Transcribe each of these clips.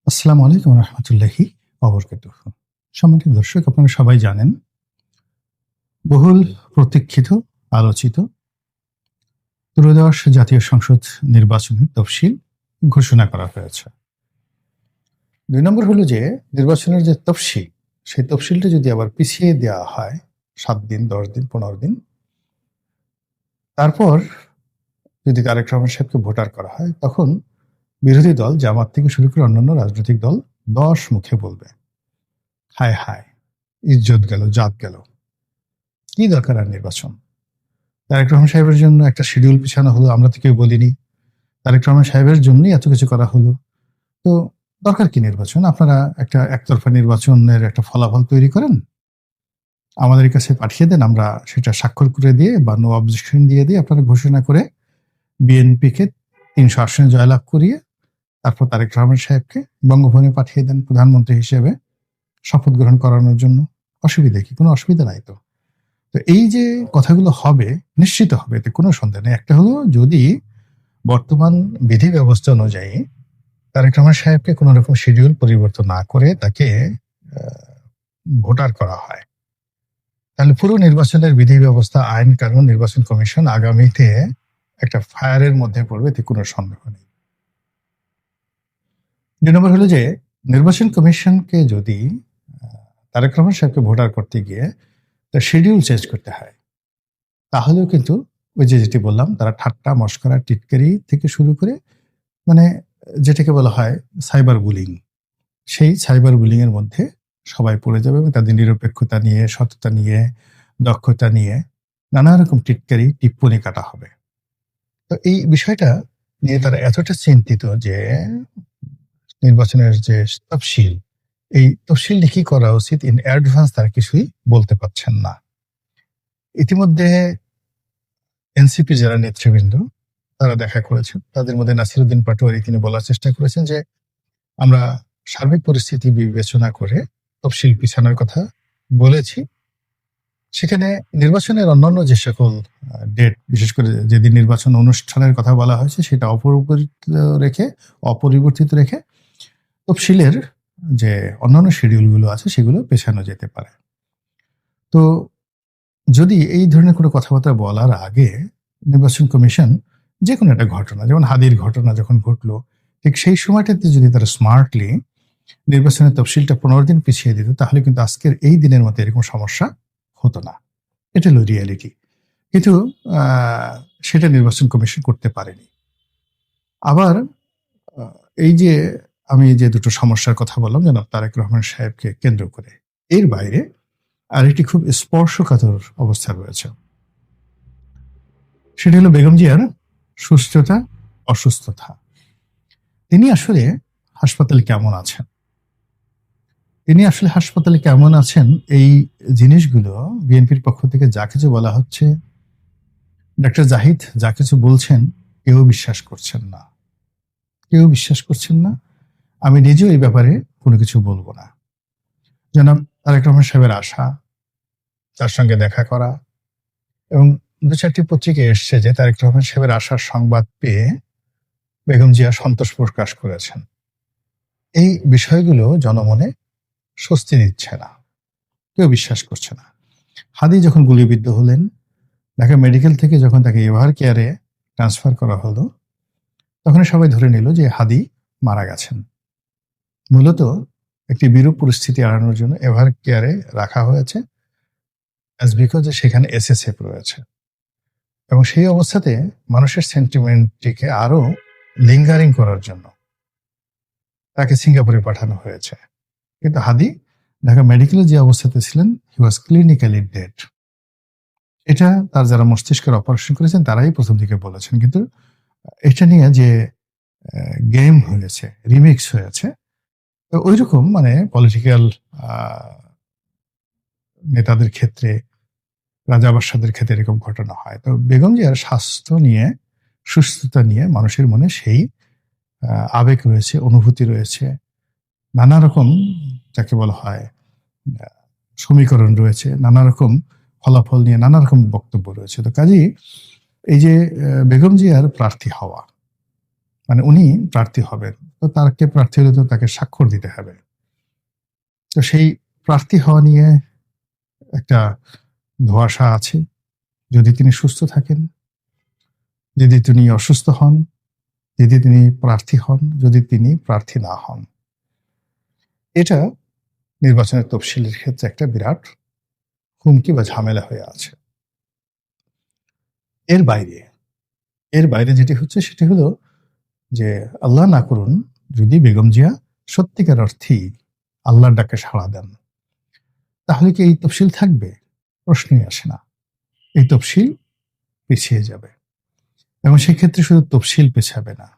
আসসালামু আলাইকুম রহমতুল্লাহি ওয়া বারাকাতুহু। সম্মানিত দর্শক, আপনারা সবাই জানেন বহুল প্রতীক্ষিত আলোচিত ত্রয়োদশ জাতীয় সংসদ নির্বাচনের তফসিল ঘোষণা করা হয়েছে। ২ নম্বর হলো যে নির্বাচনের যে তফসিল, সেই তফসিলটা যদি আবার পিছিয়ে দেওয়া হয় ৭ দিন, ১০ দিন, ১৫ দিন, তারপর যদি তারেক রহমান সাহেবকে ভোটার করা হয়, তখন বিরোধী দল জামাত থেকে শুরু করে অন্যান্য রাজনৈতিক দল ১০ মুখে বলবে, হায় হায়, ইজ্জত গেল, জাত গেল, কি দরকার আর নির্বাচন? তারেক রহমান সাহেবের জন্য একটা শিডিউল পিছানো হলো, আমরা তো কেউ বলিনি। তারেক রহমান সাহেবের জন্যই এত কিছু করা হলো, তো দরকার কি নির্বাচন? আপনারা একটা একতরফা নির্বাচনের একটা ফলাফল তৈরি করেন, আমাদের কাছে পাঠিয়ে দেন, আমরা সেটা স্বাক্ষর করে দিয়ে বা নো অবজেকশন দিয়ে দিয়ে আপনারা ঘোষণা করে বিএনপিকে ৩০০ আসনে জয়লাভ করিয়ে তারপর তারেক রহমান সাহেবকে বঙ্গভবনে পাঠিয়ে দেন প্রধানমন্ত্রী হিসেবে শপথ গ্রহণ করানোর জন্য। অসুবিধা কি? কোনো অসুবিধা নাই তো। তো এই যে কথাগুলো হবে, নিশ্চিত হবে, এতে কোনো সন্দেহ নেই। একটা হলো, যদি বর্তমান বিধি ব্যবস্থা অনুযায়ী তারেক রহমান সাহেবকে কোনো রকম শিডিউল পরিবর্তন না করে তাকে ভোটার করা হয়, তাহলে পুরো নির্বাচনের বিধি ব্যবস্থা, আইন কানুন, নির্বাচন কমিশন আগামীতে একটা ফায়ারের মধ্যে পড়বে, এতে কোনো সন্দেহ নেই। ২ নম্বর হলো যে নির্বাচন কমিশনকে যদি তারেক রহমান সাহেবকে ভোটার করতে গিয়ে তার শিডিউল চেঞ্জ করতে হয়, তাহলেও কিন্তু ওই যে যেটি বললাম, তারা ঠাট্টা মশকরা টিটকারি থেকে শুরু করে, মানে যেটাকে বলা হয় সাইবার বুলিং, সেই সাইবার বুলিং এর মধ্যে সবাই পড়ে যাবে এবং তাদের নিরপেক্ষতা নিয়ে, সততা নিয়ে, দক্ষতা নিয়ে নানা রকম টিটকারি টিপ্পনি কাটা হবে। তো এই বিষয়টা নিয়ে তারা এতটা চিন্তিত যে নির্বাচনের যে তফসিল, এই তফসিল কি করা উচিত ইন অ্যাডভান্স তারা কিছুই বলতে পারছেন না। ইতিমধ্যে এনসিপির যারা নেতৃবৃন্দ তারা দেখা করেছেন, তাদের মধ্যে নাসিরউদ্দিন পাটোয়ারি তিনি বলার চেষ্টা করেছেন যে আমরা সার্বিক পরিস্থিতি বিবেচনা করে তফসিল পিছানোর কথা বলেছি। সেখানে নির্বাচনের অন্যান্য যে সকল ডেট, বিশেষ করে যেদিন নির্বাচন অনুষ্ঠানের কথা বলা হয়েছে, সেটা অপরিবর্তিত রেখে তফসিলের যে অন্যান্য শিডিউলগুলো আছে সেগুলো পেছানো যেতে পারে। তো যদি এই ধরনের কোনো কথাবার্তা বলার আগে নির্বাচন কমিশন যে কোনো একটা ঘটনা, যেমন হাদির ঘটনা যখন ঘটলো, ঠিক সেই সময়টাতে যদি তারা স্মার্টলি নির্বাচনের তফসিলটা ১৫ দিন পিছিয়ে দিত, তাহলে কিন্তু আজকের এই দিনের মতো এরকম সমস্যা হতো না। এটা হলো রিয়ালিটি। কিন্তু সেটা নির্বাচন কমিশন করতে পারেনি। আবার এই যে আমি যে দুটো সমস্যার কথা বললাম জনাব তারেক রহমান সাহেবকে কেন্দ্র করে, এর বাইরে আরেকটি খুব স্পর্শকাতর অবস্থা রয়েছে। সেটি হলো বেগম জিয়ার সুস্থতা অসুস্থতা। তিনি আসলে হাসপাতালে কেমন আছেন, এই জিনিসগুলো বিএনপির পক্ষ থেকে যা কিছু বলা হচ্ছে, ডক্টর জাহিদ যা কিছু বলছেন, কেউ বিশ্বাস করছেন না। আমি নিজেও এই ব্যাপারে কোনো কিছু বলবো না। জনাব তারেক রহমান সাহেবের আশা, তার সঙ্গে দেখা করা, এবং ২-৪টি পত্রিকায় এসছে যে তারেক রহমান সাহেবের আশার সংবাদ পেয়ে বেগম জিয়া সন্তোষ প্রকাশ করেছেন। এই বিষয়গুলো জনমনে স্বস্তি দিচ্ছে না, কেউ বিশ্বাস করছে না। হাদি যখন গুলিবিদ্ধ হলেন, ঢাকা মেডিকেল থেকে যখন তাকে এভার কেয়ারে ট্রান্সফার করা হলো, তখন সবাই ধরে নিল যে হাদি মারা গেছেন। মূলত একটি বিরূপ পরিস্থিতি এড়ানোর জন্য এভার কেয়ারে রাখা হয়েছে, অ্যাজ বিকজ সেখানে এসএসএফ রয়েছে, এবং সেই অবস্থাতে মানুষের সেন্টিমেন্টটিকে আরো লিঙ্গারিং করার জন্য তাকে সিঙ্গাপুরে পাঠানো হয়েছে। কিন্তু হাদি ঢাকা মেডিকেলে যে অবস্থাতে ছিলেন, হি ওয়াজ ক্লিনিক্যালি ডেড। এটা তার যারা মস্তিষ্কের অপারেশন করেছেন তারাই প্রথম দিকে বলেছেন। কিন্তু এটা নিয়ে যে গেম হয়েছে, রিমিক্স হয়েছে, ওই রকম মানে পলিটিক্যাল নেতাদের ক্ষেত্রে, রাজা বাদশাদের ক্ষেত্রে এরকম ঘটনা হয়। তো বেগম জিয়ার স্বাস্থ্য নিয়ে, সুস্থতা নিয়ে মানুষের মনে সেই আবেগ রয়েছে, অনুভূতি রয়েছে, নানা রকম যাকে বলা হয় সমীকরণ রয়েছে, নানা রকম ফলাফল নিয়ে নানা রকম বক্তব্য রয়েছে। তো কাজেই এই যে বেগম জিয়ার প্রার্থী হওয়া, মানে উনি প্রার্থী হবেন, তো তাকে প্রার্থী হলে তো তাকে স্বাক্ষর দিতে হবে। তো সেই প্রার্থী হওয়া নিয়ে একটা ধোঁয়াশা আছে। যদি তিনি সুস্থ থাকেন, যদি তিনি অসুস্থ হন, যদি তিনি প্রার্থী হন, যদি তিনি প্রার্থী না হন, এটা নির্বাচনের তফসিলের ক্ষেত্রে একটা বিরাট হুমকি বা ঝামেলা হয়ে আছে। এর বাইরে যেটি হচ্ছে সেটি হলো যে আল্লাহ না করুন যদি বেগম জিয়া সত্যিকার অর্থেই আল্লাহর ডাকে সাড়া দেন, তাহলে কি এই তফসিল থাকবে? প্রশ্নই আসে না। এই তফসিল পিছিয়ে যাবে, এবং সেক্ষেত্রে শুধু তফসিল পেছাবে না,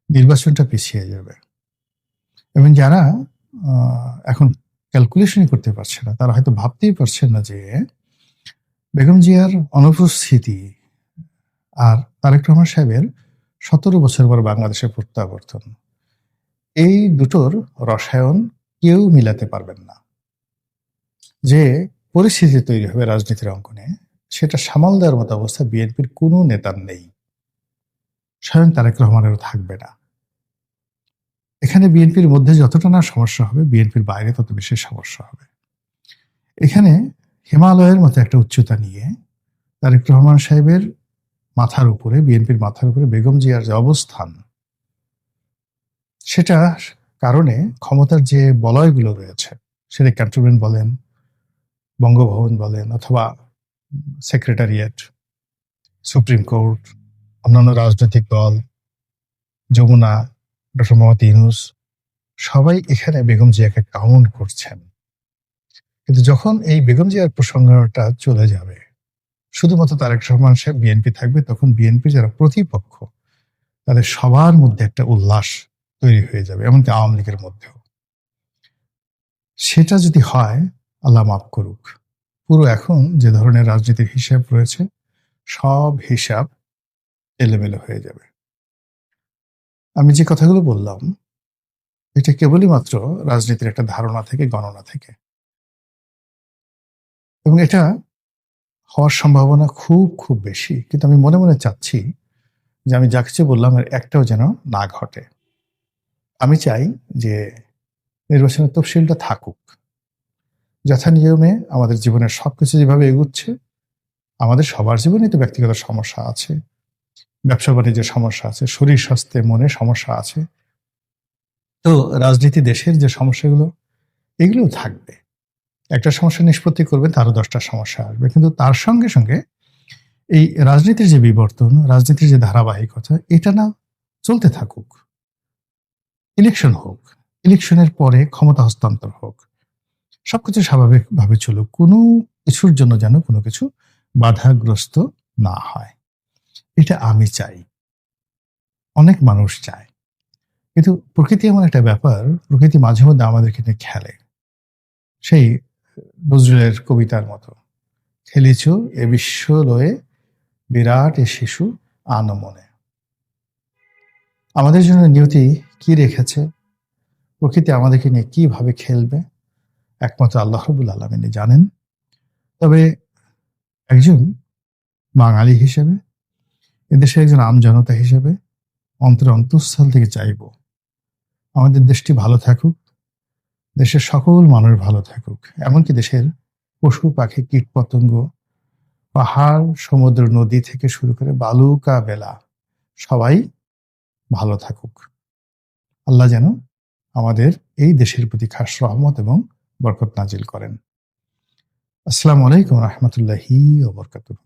নির্বাচনটা পিছিয়ে যাবে। এবং যারা এখন ক্যালকুলেশনই করতে পারছে না, তারা হয়তো ভাবতেই পারছেন না যে বেগম জিয়ার অনুপস্থিতি আর তারেক রহমান সাহেবের 17 বছর পর বাংলাদেশের প্রত্যাবর্তন, এই দুটোর রসায়ন কেউ মিলাতে পারবেন না। যে পরিস্থিতি তৈরি হবে রাজনীতির অঙ্গনে, সেটা সামাল দেওয়ার মতো অবস্থা বিএনপির কোনো নেতার নেই, স্বয়ং তারেক রহমানেরও থাকবে না। এখানে বিএনপির মধ্যে যতটা না সমস্যা হবে, বিএনপির বাইরে তত বেশি সমস্যা হবে। এখানে হিমালয়ের মতো একটা উচ্চতা নিয়ে তারেক রহমান সাহেবের মাথার উপরে, বিএনপির মাথার উপরে বেগম জিয়ার যে অবস্থান, সেটা কারণে ক্ষমতার যে বলয়গুলো রয়েছে, সেটা ক্যান্টনমেন্ট বলেন, বঙ্গভবন বলেন, অথবা সেক্রেটারিয়েট, সুপ্রিম কোর্ট, অন্যান্য রাজনৈতিক দল, যমুনা, ডক্টর মোহাম্মদ ইউনূস, সবাই এখানে বেগম জিয়াকে কাউন্ট করছেন। কিন্তু যখন এই বেগম জিয়ার প্রসঙ্গটা চলে যাবে, শুধুমাত্র তারেক রহমান সাহেব বিএনপি থাকবে, তখন বিএনপি যারা প্রতিপক্ষ, তাদের সবার মধ্যে একটা উল্লাস তৈরি হয়ে যাবে, এমনকি আওয়ামী লীগের মধ্যেও। সেটা যদি হয়, আল্লাহ মাফ করুক, পুরো এখন যে ধরনের রাজনীতির হিসাব রয়েছে, সব হিসাব এলোমেলো হয়ে যাবে। আমি যে কথাগুলো বললাম, এটা কেবলই মাত্র রাজনীতির একটা ধারণা থেকে, গণনা থেকে, এবং এটা হওয়ার সম্ভাবনা খুব খুব বেশি। কিন্তু আমি মনে মনে চাচ্ছি যে আমি যা কিছু বললাম এর একটাও যেন না ঘটে। আমি চাই যে নির্বাচনের তফসিলটা থাকুক, যথা নিয়মে আমাদের জীবনের সবকিছু যেভাবে এগুচ্ছে, আমাদের সবার জীবনে তো ব্যক্তিগত সমস্যা আছে, ব্যবসা বাণিজ্যের সমস্যা আছে, শরীর স্বাস্থ্যে মনে সমস্যা আছে, তো রাজনীতি, দেশের যে সমস্যাগুলো, এগুলোও থাকবে। একটা সমস্যা নিষ্পত্তি করবেন, তারও 10টা সমস্যা আসবে। কিন্তু তার সঙ্গে সঙ্গে এই রাজনীতির যে বিবর্তন, রাজনীতির যে ধারাবাহিকতা, এটা না চলতে থাকুক। ইলেকশন হোক, ইলেকশনের পরে ক্ষমতা হস্তান্তর হোক, সবকিছু স্বাভাবিকভাবে চলুক, কোনো কিছুর জন্য যেন কোনো কিছু বাধাগ্রস্ত না হয়। এটা আমি চাই, অনেক মানুষ চায়। কিন্তু প্রকৃতি এমন একটা ব্যাপার, প্রকৃতি মাঝে মধ্যে আমাদেরকে নিয়ে খেলে। সেই নজরুলের কবিতার মতো, খেলিছ এ বিশ্ব লয়ে বিরাট এ শিশু আনমনে। আমাদের জন্য নিয়তি কি রেখেছে, প্রকৃতি আমাদেরকে নিয়ে কিভাবে খেলবে, একমাত্র আল্লাহ রাব্বুল আলামিনই জানেন। তবে একজন বাঙালি হিসেবে, এদেশের একজন আমজনতা হিসেবে, অন্তঃস্থল থেকে চাইব আমাদের দেশটি ভালো থাকুক, দেশের সকল মানুষ ভালো থাকুক, এমনকি দেশের পশু পাখি, কীট পতঙ্গ, পাহাড়, সমুদ্র, নদী থেকে শুরু করে বালুকা বেলা, সবাই ভালো থাকুক। আল্লাহ যেন আমাদের এই দেশের প্রতি খাস রহমত এবং বরকত নাজিল করেন। আসসালামু আলাইকুম রহমতুল্লাহি ওয়া বারাকাতুহু।